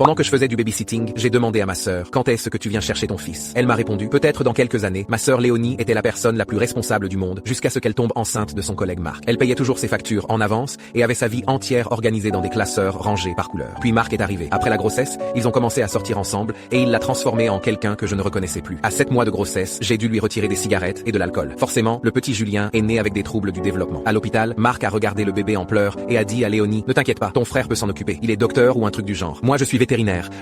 Pendant que je faisais du babysitting, j'ai demandé à ma sœur, quand est-ce que tu viens chercher ton fils? Elle m'a répondu, peut-être dans quelques années. Ma sœur Léonie était la personne la plus responsable du monde, jusqu'à ce qu'elle tombe enceinte de son collègue Marc. Elle payait toujours ses factures en avance, et avait sa vie entière organisée dans des classeurs rangés par couleur. Puis Marc est arrivé. Après la grossesse, ils ont commencé à sortir ensemble, et il l'a transformé en quelqu'un que je ne reconnaissais plus. À 7 mois de grossesse, j'ai dû lui retirer des cigarettes et de l'alcool. Forcément, le petit Julien est né avec des troubles du développement. À l'hôpital, Marc a regardé le bébé en pleurs et a dit à Léonie, ne t'inquiète pas, ton frère peut s'en occuper. Il est docteur ou un truc du genre. Moi je suis vétérinaire.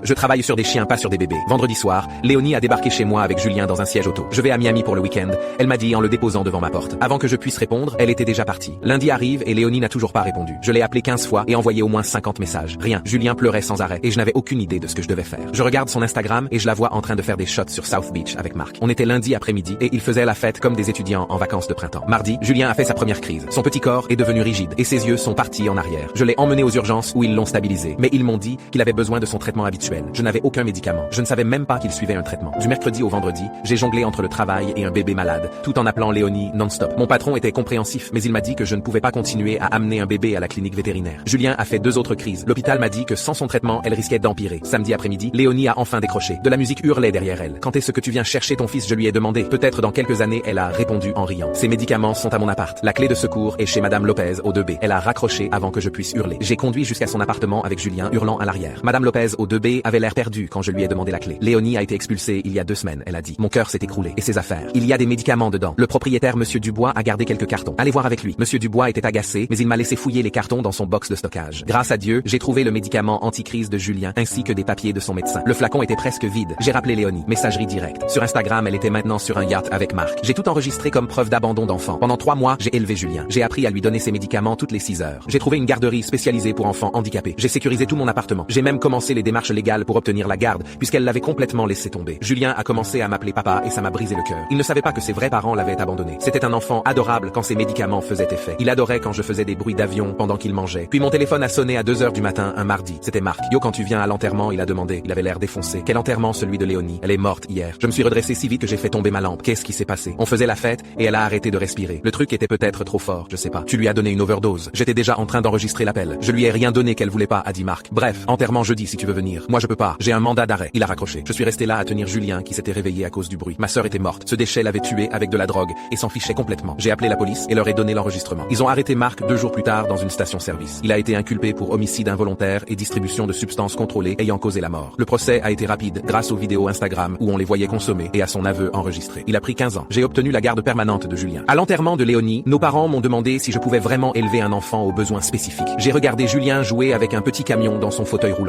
Je travaille sur des chiens, pas sur des bébés. Vendredi soir, Léonie a débarqué chez moi avec Julien dans un siège auto. Je vais à Miami pour le week-end. Elle m'a dit en le déposant devant ma porte. Avant que je puisse répondre, elle était déjà partie. Lundi arrive et Léonie n'a toujours pas répondu. Je l'ai appelé 15 fois et envoyé au moins 50 messages. Rien. Julien pleurait sans arrêt et je n'avais aucune idée de ce que je devais faire. Je regarde son Instagram et je la vois en train de faire des shots sur South Beach avec Marc. On était lundi après-midi et il faisait la fête comme des étudiants en vacances de printemps. Mardi, Julien a fait sa première crise. Son petit corps est devenu rigide et ses yeux sont partis en arrière. Je l'ai emmené aux urgences où ils l'ont stabilisé, mais ils m'ont dit qu'il avait besoin de son traitement habituel. Je n'avais aucun médicament. Je ne savais même pas qu'il suivait un traitement. Du mercredi au vendredi, j'ai jonglé entre le travail et un bébé malade, tout en appelant Léonie non-stop. Mon patron était compréhensif, mais il m'a dit que je ne pouvais pas continuer à amener un bébé à la clinique vétérinaire. Julien a fait 2 autres crises. L'hôpital m'a dit que sans son traitement, elle risquait d'empirer. Samedi après-midi, Léonie a enfin décroché. De la musique hurlait derrière elle. Quand est-ce que tu viens chercher ton fils? Je lui ai demandé. Peut-être dans quelques années, elle a répondu en riant. Ses médicaments sont à mon appart. La clé de secours est chez Madame Lopez au 2B. Elle a raccroché avant que je puisse hurler. J'ai conduit jusqu'à son appartement avec Julien hurlant à l'arrière. Madame Lopez au 2B avait l'air perdue quand je lui ai demandé la clé. Léonie a été expulsée il y a 2 semaines, elle a dit. Mon cœur s'est écroulé. Et ses affaires. Il y a des médicaments dedans. Le propriétaire Monsieur Dubois a gardé quelques cartons. Allez voir avec lui. Monsieur Dubois était agacé, mais il m'a laissé fouiller les cartons dans son box de stockage. Grâce à Dieu, j'ai trouvé le médicament anti-crise de Julien, ainsi que des papiers de son médecin. Le flacon était presque vide. J'ai rappelé Léonie. Messagerie directe. Sur Instagram, elle était maintenant sur un yacht avec Marc. J'ai tout enregistré comme preuve d'abandon d'enfant. Pendant 3 mois, j'ai élevé Julien. J'ai appris à lui donner ses médicaments toutes les 6 heures. J'ai trouvé une garderie spécialisée pour enfants handicapés. J'ai sécurisé tout mon appartement. J'ai même commencé les démarches légales pour obtenir la garde, puisqu'elle l'avait complètement laissé tomber. Julien a commencé à m'appeler papa et ça m'a brisé le cœur. Il ne savait pas que ses vrais parents l'avaient abandonné. C'était un enfant adorable quand ses médicaments faisaient effet. Il adorait quand je faisais des bruits d'avion pendant qu'il mangeait. Puis mon téléphone a sonné à 2 heures du matin un mardi. C'était Marc. Yo, quand tu viens à l'enterrement, il a demandé. Il avait l'air défoncé. Quel enterrement, celui de Léonie? Elle est morte hier. Je me suis redressé si vite que j'ai fait tomber ma lampe. Qu'est-ce qui s'est passé? On faisait la fête et elle a arrêté de respirer. Le truc était peut-être trop fort, je sais pas. Tu lui as donné une overdose. J'étais déjà en train d'enregistrer l'appel. Je lui ai rien donné qu'elle voulait pas, a dit Marc. Bref, enterrement jeudi si tu veux venir. Moi je peux pas. J'ai un mandat d'arrêt. Il a raccroché. Je suis resté là à tenir Julien qui s'était réveillé à cause du bruit. Ma sœur était morte. Ce déchet l'avait tué avec de la drogue et s'en fichait complètement. J'ai appelé la police et leur ai donné l'enregistrement. Ils ont arrêté Marc 2 jours plus tard dans une station-service. Il a été inculpé pour homicide involontaire et distribution de substances contrôlées ayant causé la mort. Le procès a été rapide grâce aux vidéos Instagram où on les voyait consommer et à son aveu enregistré. Il a pris 15 ans. J'ai obtenu la garde permanente de Julien. À l'enterrement de Léonie, nos parents m'ont demandé si je pouvais vraiment élever un enfant aux besoins spécifiques. J'ai regardé Julien jouer avec un petit camion dans son fauteuil roulant.